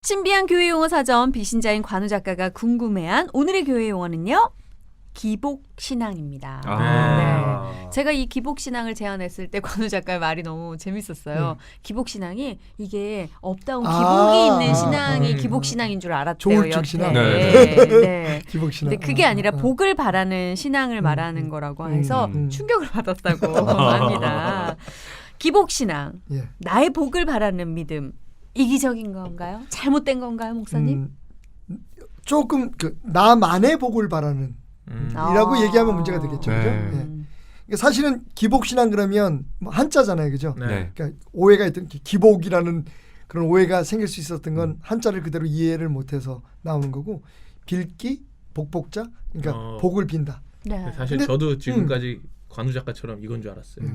신비한 교회용어 사전 비신자인 관우 작가가 궁금해한 오늘의 교회용어는요. 기복신앙입니다. 네. 제가 이 기복신앙을 제안했을 때 관우 작가의 말이 너무 재밌었어요. 기복신앙이 이게 업다운 기복이 있는 신앙이 기복신앙인 줄 알았대요. 조울증 신앙. 네. 기복신앙. 근데 그게 아니라 복을 바라는 신앙을 말하는 거라고 해서 충격을 받았다고 합니다. 기복신앙, 나의 복을 바라는 믿음. 이기적인 건가요? 잘못된 건가요, 목사님? 조금 나만의 복을 바라는 이라고 얘기하면 문제가 되겠죠. 그죠? 네. 사실은 기복신앙 그러면 뭐 한자잖아요. 그죠? 네. 그러니까 오해가 있던 기복이라는 그런 오해가 생길 수 있었던 건 한자를 그대로 이해를 못해서 나오는 거고 빌기, 복복자 그러니까 복을 빈다. 네. 사실 근데, 저도 지금까지 관우 작가처럼 이건 줄 알았어요.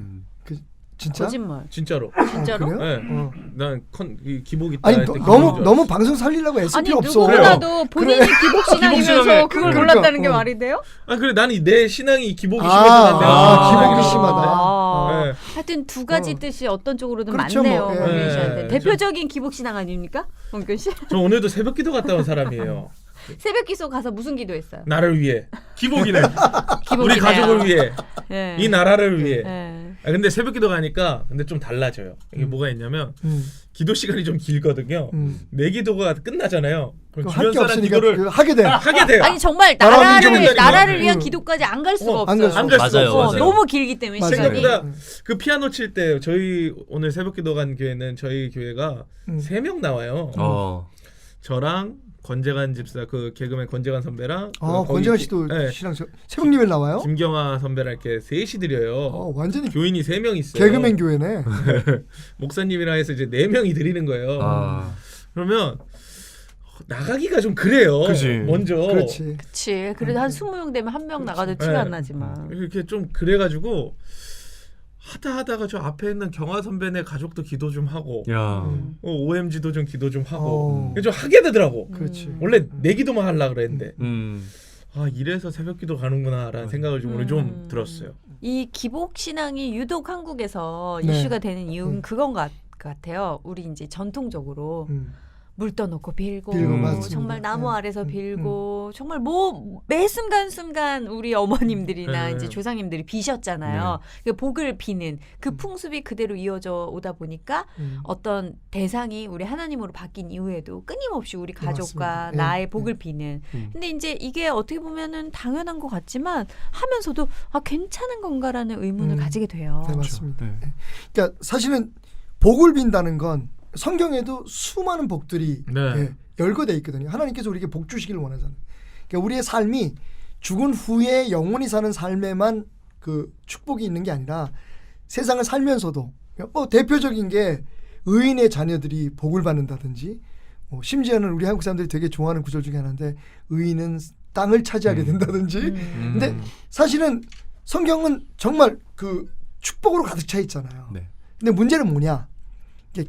진짜? 거짓말. 진짜로. 진짜로? 그래요? 네. 난 기복 있다 아니 할 때 너무 방송 살리려고 애쓸 아니 필요 없어. 누구라도 본인이 기복신앙이면서 그걸 그러니까, 몰랐다는 게 말이 돼요? 아 그래 나는 내 신앙이 기복이 심해서 기복이 심하다. 네. 하여튼 두 가지 뜻이 어떤 쪽으로든 그렇죠, 맞네요. 뭐. 권균 씨한테. 네. 대표적인 기복신앙 아닙니까? 권균 씨? 저 오늘도 새벽기도 갔다 온 사람이에요. 새벽 기도 가서 무슨 기도했어요? 나를 위해 기복이네. 기복이네요. 우리 가족을 위해 네. 이 나라를 위해. 네. 근데 새벽기도 가니까 근데 좀 달라져요. 이게 뭐가 있냐면 기도 시간이 좀 길거든요. 내 기도가 끝나잖아요. 그럼 주변 할게 사람 없으니까 기도를 하게 돼. 하게 돼요. 아니 정말 나라를 위한 기도까지 안 갈 수가 없어요. 안 갈 수가 없어요. 너무 길기 때문에 시간이. 생각보다 그 피아노 칠 때 저희 오늘 새벽기도 간 교회는 저희 교회가 3명 나와요. 저랑 권재관 집사 그 개그맨 권재관 선배랑 권재관 씨도 신앙 새벽님에 나와요? 김경아 선배랑 이렇게 셋이 드려요. 완전히 교인이 3명 있어요. 개그맨 교회네. 목사님이랑 해서 이제 4명이 드리는 거예요. 그러면 나가기가 좀 그래요. 그치. 먼저. 그렇지. 그래도 한 20명 되면 한 명 나가도 티가 안 나지만. 이렇게 좀 그래가지고 하다가 저 앞에 있는 경화 선배네 가족도 기도 좀 하고 OMG도 좀 기도 좀 하고 좀 하게 되더라고. 그렇지. 원래 내 기도만 하려고 그랬는데 이래서 새벽기도 가는구나라는 생각을 좀 오늘 좀 들었어요. 이 기복신앙이 유독 한국에서 이슈가 되는 이유는 그건 것 같아요. 우리 이제 전통적으로 물 떠놓고 빌고 정말 나무 아래서 빌고 정말 매 순간 우리 어머님들이나 이제 조상님들이 비셨잖아요. 그 복을 비는 그 풍습이 그대로 이어져 오다 보니까 어떤 대상이 우리 하나님으로 바뀐 이후에도 끊임없이 우리 가족과 나의 복을 비는. 근데 이제 이게 어떻게 보면은 당연한 것 같지만 하면서도 괜찮은 건가라는 의문을 가지게 돼요. 네, 맞습니다. 그러니까 사실은 복을 빈다는 건 성경에도 수많은 복들이 열거되어 있거든요. 하나님께서 우리에게 복 주시기를 원하잖아요. 그러니까 우리의 삶이 죽은 후에 영원히 사는 삶에만 그 축복이 있는 게 아니라 세상을 살면서도 뭐 대표적인 게 의인의 자녀들이 복을 받는다든지 심지어는 우리 한국 사람들이 되게 좋아하는 구절 중에 하나인데 의인은 땅을 차지하게 된다든지 근데 사실은 성경은 정말 그 축복으로 가득 차 있잖아요. 근데 문제는 뭐냐?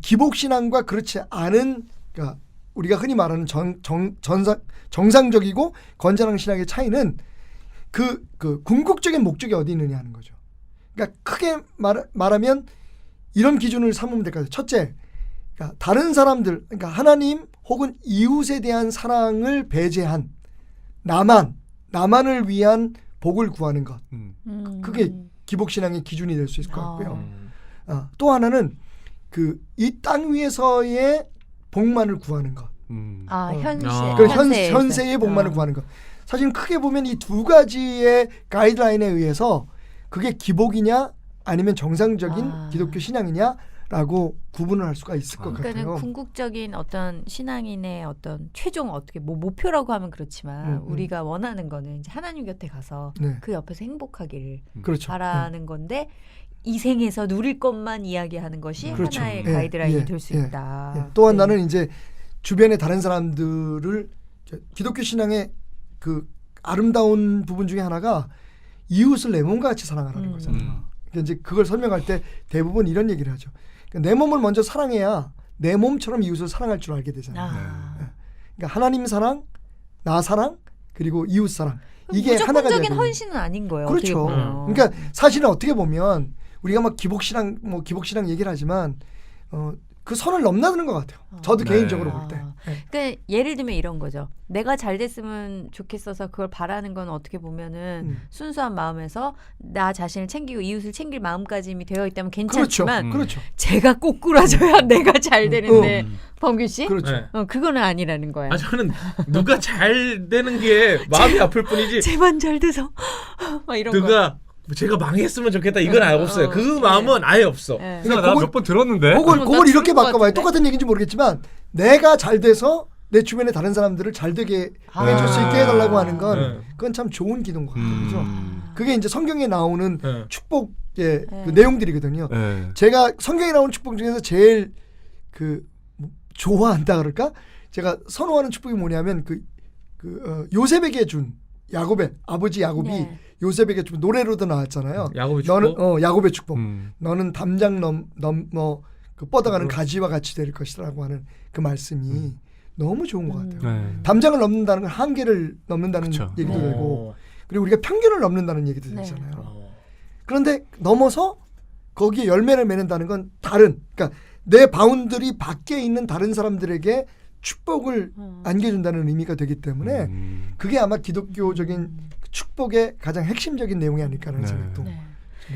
기복신앙과 그렇지 않은 그러니까 우리가 흔히 말하는 정상적이고 건전한 신앙의 차이는 그 궁극적인 목적이 어디 있느냐 하는 거죠. 그러니까 크게 말하면 이런 기준을 삼으면 될 것 같아요. 첫째, 그러니까 다른 사람들, 그러니까 하나님 혹은 이웃에 대한 사랑을 배제한 나만을 위한 복을 구하는 것. 그게 기복신앙의 기준이 될 수 있을 것 같고요. 또 하나는 이 땅 위에서의 복만을 구하는 것. 현세의 복만을 구하는 것. 사실 크게 보면 이 두 가지의 가이드라인에 의해서 그게 기복이냐 아니면 정상적인 기독교 신앙이냐라고 구분을 할 수가 있을 것 같아요. 그러니까는 궁극적인 어떤 신앙인의 어떤 최종 어떻게 목표라고 하면 그렇지만 우리가 원하는 거는 이제 하나님 곁에 가서 그 옆에서 행복하기를 바라는 건데. 이 생에서 누릴 것만 이야기하는 것이 하나의 가이드라인이 될 수 있다. 또 하나는 이제 주변의 다른 사람들을 기독교 신앙의 그 아름다운 부분 중에 하나가 이웃을 내 몸과 같이 사랑하라는 거잖아요. 그러니까 이제 그걸 설명할 때 대부분 이런 얘기를 하죠. 그러니까 내 몸을 먼저 사랑해야 내 몸처럼 이웃을 사랑할 줄 알게 되잖아요. 그러니까 하나님 사랑, 나 사랑, 그리고 이웃 사랑. 이게 하나가 무조건적인 헌신은 아닌 거예요. 그렇죠. 그러니까 사실은 어떻게 보면 우리가 막 기복신앙 얘기를 하지만 그 선을 넘나드는 것 같아요. 저도 개인적으로 볼 때. 그러니까 예를 들면 이런 거죠. 내가 잘 됐으면 좋겠어서 그걸 바라는 건 어떻게 보면은 순수한 마음에서 나 자신을 챙기고 이웃을 챙길 마음가짐이 되어 있다면 괜찮지만 그렇죠. 제가 꼬꾸라져야 내가 잘 되는데 범규 씨? 그렇죠. 그거는 아니라는 거야. 아 저는 누가 잘 되는 게 마음이 아플 뿐이지. 제만 잘 돼서 막 이런 거. 누가 제가 망했으면 좋겠다 이건 없어요. 그 마음은 아예 없어. 네. 나 몇 번 들었는데. 그걸 이렇게 것 바꿔봐요. 같은데? 똑같은 얘기인지 모르겠지만 내가 잘 돼서 내 주변의 다른 사람들을 잘 되게 해줄 수 있게 해달라고 하는 건 그건 참 좋은 기도인 것 같아요. 그죠? 그게 이제 성경에 나오는 축복의 그 내용들이거든요. 제가 성경에 나오는 축복 중에서 제일 뭐 좋아한다 그럴까? 제가 선호하는 축복이 뭐냐면 요셉에게 준 야곱의 아버지 야곱이 요셉에게 준 노래로도 나왔잖아요. 야곱의 축복. 너는 야곱의 축복. 너는 담장 넘어 그 뻗어가는 가지와 같이 될 것이라고 하는 그 말씀이 너무 좋은 것 같아요. 담장을 넘는다는 건 한계를 넘는다는 얘기도 되고, 그리고 우리가 평균을 넘는다는 얘기도 되잖아요. 그런데 넘어서 거기에 열매를 맺는다는 건 그러니까 내 바운더리 밖에 있는 다른 사람들에게 축복을 안겨준다는 의미가 되기 때문에 그게 아마 기독교적인 축복의 가장 핵심적인 내용이 아닐까라는 생각도 좀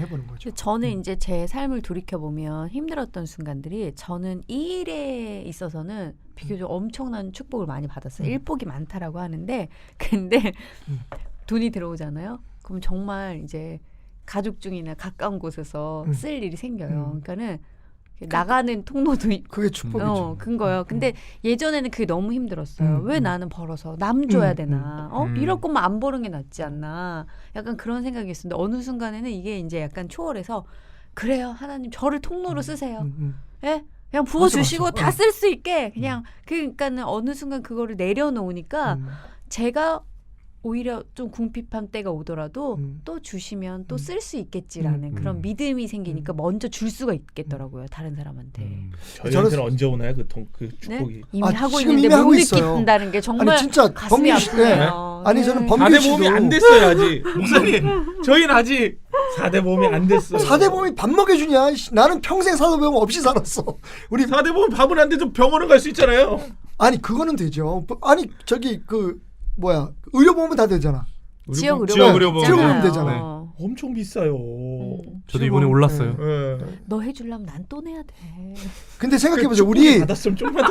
해보는 거죠. 저는 이제 제 삶을 돌이켜보면 힘들었던 순간들이 저는 이 일에 있어서는 비교적 엄청난 축복을 많이 받았어요. 일복이 많다라고 하는데 근데 돈이 들어오잖아요. 그럼 정말 이제 가족 중이나 가까운 곳에서 쓸 일이 생겨요. 그러니까는 나가는 통로도 그게 축복이죠. 큰 거예요. 근데 예전에는 그게 너무 힘들었어요. 왜 나는 벌어서 남 줘야 되나? 이럴 거면 안 버는 게 낫지 않나? 약간 그런 생각이 있었는데 어느 순간에는 이게 이제 약간 초월해서 그래요. 하나님 저를 통로로 쓰세요. 예? 그냥 부어주시고 다 쓸 수 있게 그냥 그러니까는 어느 순간 그거를 내려놓으니까 제가 오히려 좀 궁핍한 때가 오더라도 또 주시면 또 쓸 수 있겠지라는 그런 믿음이 생기니까 먼저 줄 수가 있겠더라고요. 다른 사람한테. 저희한테는 언제 오나요? 그 축복이. 네? 이미 하고 지금 있는데 이미 하고 못 있어요. 느낀다는 게 정말 아니 진짜 가슴이 범규 씨, 아프네요. 아니 저는 네. 범규 4대 씨도 보험이 안 됐어요 아직. 목사님 저희는 아직 4대 보험이 안 됐어요. 4대 보험이 밥 먹여주냐? 나는 평생 4대 보험 없이 살았어. 우리 4대 보험 밥은 안 돼도 병원은 갈 수 있잖아요. 아니 그거는 되죠. 아니 저기 의료보험은 다 되잖아. 지역 의료보험. 지역 의료보험 되잖아요. 엄청 비싸요. 저도 이번에 올랐어요. 너 해주려면 난 또 내야 돼. 근데 생각해보세요. 우리 받았으면 조금만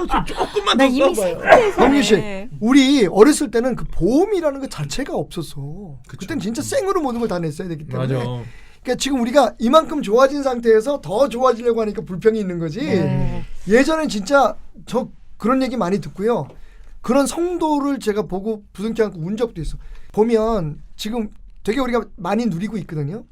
나 더 이미 써봐요. 범규 씨, 우리 어렸을 때는 그 보험이라는 것 자체가 없었어. 그땐 진짜 생으로 모든 걸 다 냈어야 되기 때문에. 맞아. 그러니까 지금 우리가 이만큼 좋아진 상태에서 더 좋아지려고 하니까 불평이 있는 거지. 예전엔 진짜 저 그런 얘기 많이 듣고요. 그런 성도를 제가 보고 부둥켜 안고 운 적도 있어. 보면 지금 되게 우리가 많이 누리고 있거든요.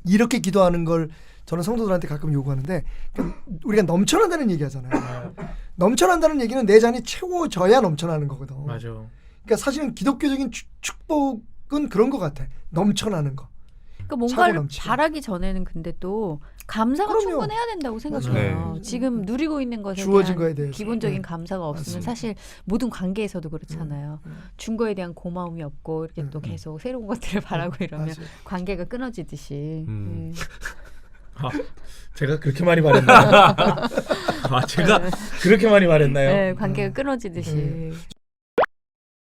이렇게 기도하는 걸 저는 성도들한테 가끔 요구하는데 그러니까 우리가 넘쳐난다는 얘기 하잖아요. 넘쳐난다는 얘기는 내 잔이 채워져야 넘쳐나는 거거든. 맞아. 그러니까 사실은 기독교적인 축복은 그런 것 같아. 넘쳐나는 거. 그러니까 뭔가를 바라기 전에는 근데 또 감사가 그럼요. 충분해야 된다고 생각해요. 네. 지금 누리고 있는 것에 주어진 대한 거에 대해서. 기본적인 감사가 없으면 맞습니다. 사실 모든 관계에서도 그렇잖아요. 준 거에 대한 고마움이 없고 이렇게 또 계속 새로운 것들을 바라고 이러면 맞아요. 관계가 끊어지듯이. 아, 제가 그렇게 많이 말했나요? 제가 그렇게 많이 말했나요? 네, 관계가 끊어지듯이.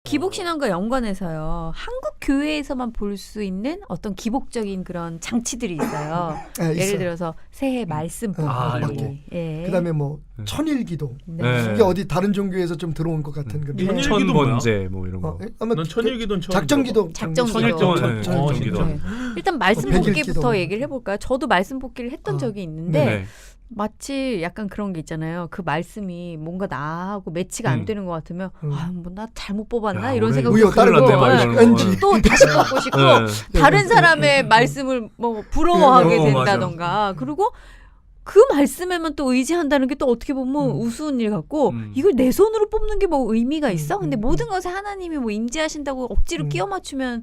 기복신앙과 연관해서요. 한국 교회에서만 볼 수 있는 어떤 기복적인 그런 장치들이 있어요. 네, 예를 있어요. 들어서 새해 말씀 보기. 예. 그다음에 뭐 천일기도. 네. 이게 어디 다른 종교에서 좀 들어온 것 같은 그런. 천일기도 천번제 뭐 이런 거. 아마 넌 천일기도는 처음 작정기도. 작정기도. 작정기도. 네. 일단 말씀 백일기도. 복기부터 얘기를 해볼까요? 저도 말씀 복기를 했던 적이 있는데 네. 마치 약간 그런 게 있잖아요. 그 말씀이 뭔가 나하고 매치가 안 되는 것 같으면 뭐 나 잘못 뽑았나 야, 이런 올해 생각이 우리가 다른 들고 건데 네. 왠지. 또 다시 뽑고 싶고 네. 다른 사람의 말씀을 뭐 부러워하게 네, 된다던가 그리고 그 말씀에만 또 의지한다는 게 또 어떻게 보면 우스운 일 같고 이걸 내 손으로 뽑는 게 뭐 의미가 있어? 근데 모든 것에 하나님이 뭐 임재하신다고 억지로 끼워 맞추는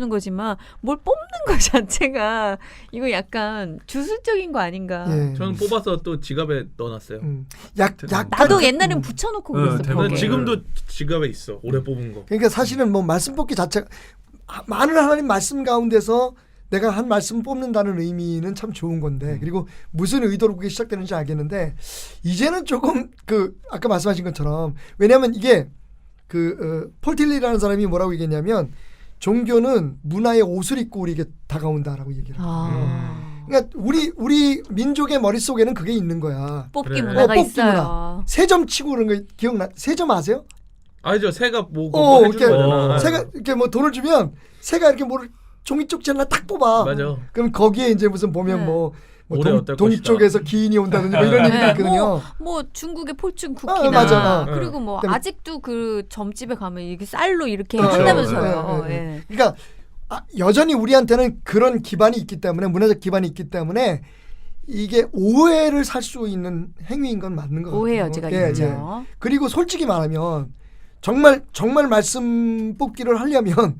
거지만 뭘 뽑는 것 자체가 이거 약간 주술적인 거 아닌가? 예. 저는 뽑아서 또 지갑에 넣어놨어요. 약간 나도 옛날엔 붙여놓고 그랬어. 대박. 벽에. 지금도 지갑에 있어. 올해 뽑은 거. 그러니까 사실은 뭐 말씀 뽑기 자체가 많은 하나님 말씀 가운데서 내가 한 말씀 뽑는다는 의미는 참 좋은 건데 그리고 무슨 의도로 그게 시작되는지 알겠는데 이제는 조금 아까 말씀하신 것처럼 왜냐하면 이게 폴 틸리라는 사람이 뭐라고 얘기했냐면 종교는 문화의 옷을 입고 우리에게 다가온다라고 얘기를 해요. 그러니까 우리 민족의 머릿속에는 그게 있는 거야. 뽑기 문화가 뽑기 있어요. 문화. 세점 치고 그런 거 기억나? 세점 아세요? 알죠. 새가 뭐 해주는 거잖아. 새가 이렇게 뭐 돈을 주면 새가 이렇게 뭐를 종이 쪽지 하나 딱 뽑아. 맞아. 그럼 거기에 이제 무슨 보면 뭐 올해 어떨 동쪽에서 기인이 온다든지 뭐 이런 얘기가 있거든요. 뭐 중국의 폴춘 쿠키나 맞아. 그리고 뭐 그다음에 아직도 그 점집에 가면 이게 쌀로 이렇게 그렇죠. 한다면서요. 네. 예. 그러니까 여전히 우리한테는 그런 기반이 있기 때문에 문화적 기반이 있기 때문에 이게 오해를 살 수 있는 행위인 건 맞는 것 같아요. 오해 여지가 있죠. 그리고 솔직히 말하면 정말 말씀 뽑기를 하려면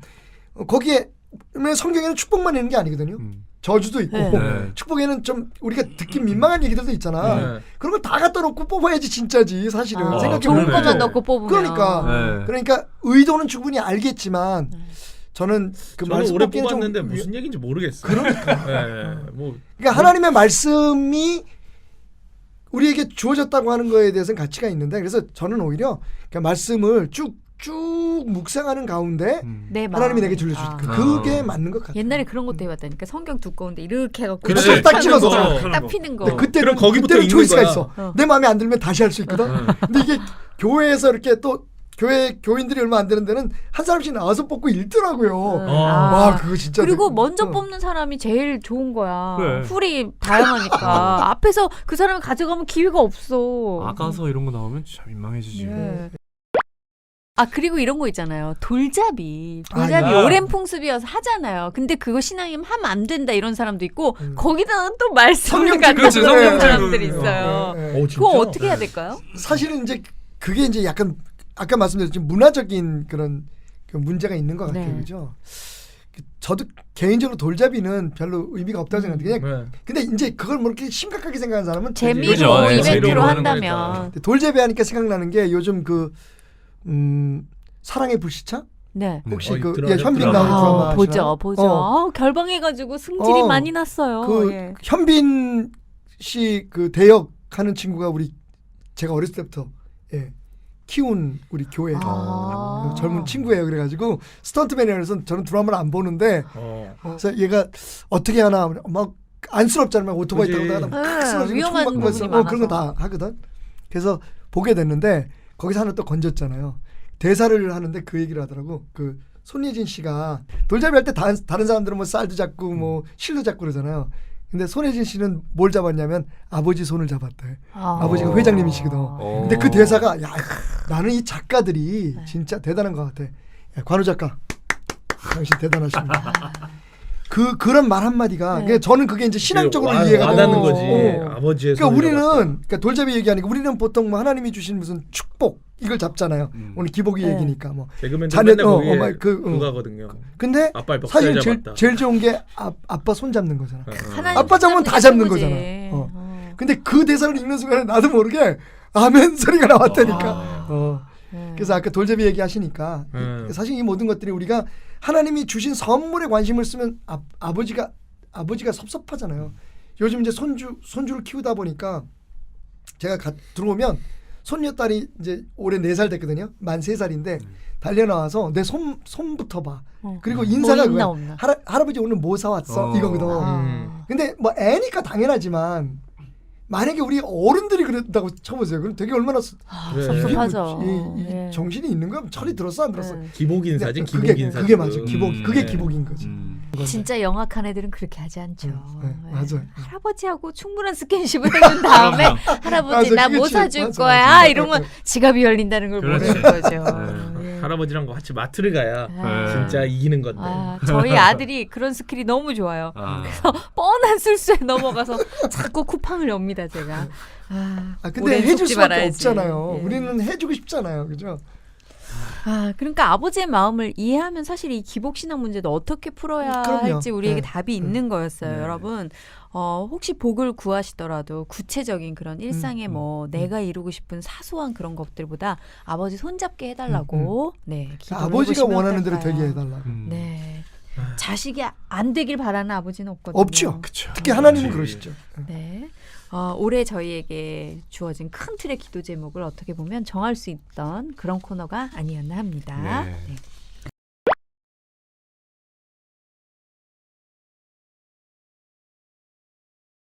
거기에 성경에는 축복만 있는 게 아니거든요. 저주도 있고 네. 축복에는 좀 우리가 듣기 민망한 얘기들도 있잖아. 그런 걸 다 갖다 놓고 뽑아야지 진짜지 사실은. 생각해 좋은 보면. 것만 넣고 뽑으면. 그러니까 의도는 충분히 알겠지만 저는 저는 오래 뽑았는데 무슨 얘기인지 모르겠어요. 그러니까. 그러니까 하나님의 말씀이 우리에게 주어졌다고 하는 거에 대해서는 가치가 있는데 그래서 저는 오히려 말씀을 쭉 묵상하는 가운데 하나님이 내게 들려주실 그게 맞는 것 같아요. 옛날에 그런 것도 해봤다니까 성경 두꺼운데 이렇게 해갖고 그래, 딱 찍어서 딱 피는 거. 그때는 초이스가 있어. 내 마음에 안 들면 다시 할 수 있거든. 근데 이게 교회에서 이렇게 또 교인들이 얼마 안 되는 데는 한 사람씩 나와서 뽑고 읽더라고요. 와 그거 진짜. 그리고 먼저 뽑는 사람이 제일 좋은 거야. 그래. 풀이 다양하니까 앞에서 그 사람을 가져가면 기회가 없어. 아가서 이런 거 나오면 진짜 민망해지지. 네. 그리고 이런 거 있잖아요. 돌잡이 야. 오랜 풍습이어서 하잖아요. 근데 그거 신앙이면 하면 안 된다 이런 사람도 있고 거기다가 또 말씀을 갖다 놓는 사람들이 있어요. 그거 어떻게 해야 될까요? 사실은 이제 그게 이제 약간 아까 말씀드렸지만 문화적인 그런 문제가 있는 것 같아요. 그죠? 저도 개인적으로 돌잡이는 별로 의미가 없다고 생각해요. 그냥 근데 이제 그걸 뭐 이렇게 심각하게 생각하는 사람은 재미로 그죠? 이벤트로 하는 한다면. 돌잡이 하니까 생각나는 게 요즘 사랑의 불시착? 네. 혹시 드라마. 현빈 나오는 드라마 보죠. 결방해가지고 승질이 많이 났어요. 현빈 씨 대역하는 친구가 제가 어렸을 때부터 키운 우리 교회 젊은 친구예요. 그래가지고 스턴트맨이라서 저는 드라마를 안 보는데 그래서 얘가 어떻게 하나 막 안쓰럽잖아요. 오토바이 타고 나가다 막 쓰러지고 위험한 총 부분이 맞고 그런 거 많아서. 다 하거든. 그래서 보게 됐는데 거기서 하나 또 건졌잖아요. 대사를 하는데 그 얘기를 하더라고. 손예진 씨가 돌잡이 할 때 다른 사람들은 뭐 쌀도 잡고 뭐 실도 잡고 그러잖아요. 근데 손예진 씨는 뭘 잡았냐면 아버지 손을 잡았대. 아버지가 회장님이시거든. 근데 그 대사가 나는 이 작가들이 진짜 대단한 것 같아. 관우 작가 당신 대단하십니다. 그런 말 한마디가 저는 그게 이제 신앙적으로 이해가 와닿는 거지. 아버지의 그러니까 우리는 우리는 얘기하니까 우리는 보통 뭐 하나님이 주신 무슨 축복 이걸 잡잖아요. 오늘 기복이 얘기니까 뭐 자녀 그거거든요. 근데 사실 제일 좋은 게 아빠 손 잡는 거잖아. 아빠 잡으면 다 잡는 거잖아. 근데 그 대사를 읽는 순간에 나도 모르게 아멘 소리가 나왔다니까. 그래서 아까 돌잡이 얘기하시니까 사실 이 모든 것들이 우리가 하나님이 주신 선물에 관심을 쓰면 아버지가 섭섭하잖아요. 요즘 이제 손주를 키우다 보니까 제가 들어오면 손녀딸이 이제 올해 4살 됐거든요. 만 3살인데 달려 나와서 내 손부터 봐. 그리고 인사가 뭐 없나. 할아버지 오늘 뭐 사왔어? 이거거든. 근데 뭐 애니까 당연하지만 만약에 우리 어른들이 그랬다고 쳐보세요. 그럼 되게 얼마나 섭섭하죠. 이 정신이 있는 거야? 철이 들었어 안 들었어? 기복 인사지. 그게 맞아. 그게 기복인 거지. 진짜 영악한 애들은 그렇게 하지 않죠. 맞아. 할아버지하고 충분한 스킨십을 해준 다음에 할아버지 나 뭐 사줄 거야 이러면 지갑이 열린다는 걸 모르는 거죠. 할아버지랑 같이 마트를 가야 진짜 이기는 건데. 저희 아들이 그런 스킬이 너무 좋아요. 그래서 뻔한 술수에 넘어가서 자꾸 쿠팡을 엽니다 제가. 근데 해줄 수밖에 없잖아요. 우리는 해주고 싶잖아요, 그죠? 그러니까 아버지의 마음을 이해하면 사실 이 기복신앙 문제도 어떻게 풀어야 할지 우리에게 답이 있는 거였어요. 여러분 혹시 복을 구하시더라도 구체적인 그런 일상의 뭐 내가 이루고 싶은 사소한 그런 것들보다 아버지 손잡게 해달라고 기도를 아버지가 해보시면 원하는 어떨까요? 대로 되게 해달라고. 네. 자식이 안 되길 바라는 아버지는 없거든요. 없죠. 그쵸. 특히 하나님은 그러시죠. 네. 올해 저희에게 주어진 큰 틀의 기도 제목을 어떻게 보면 정할 수 있던 그런 코너가 아니었나 합니다. 네. 네.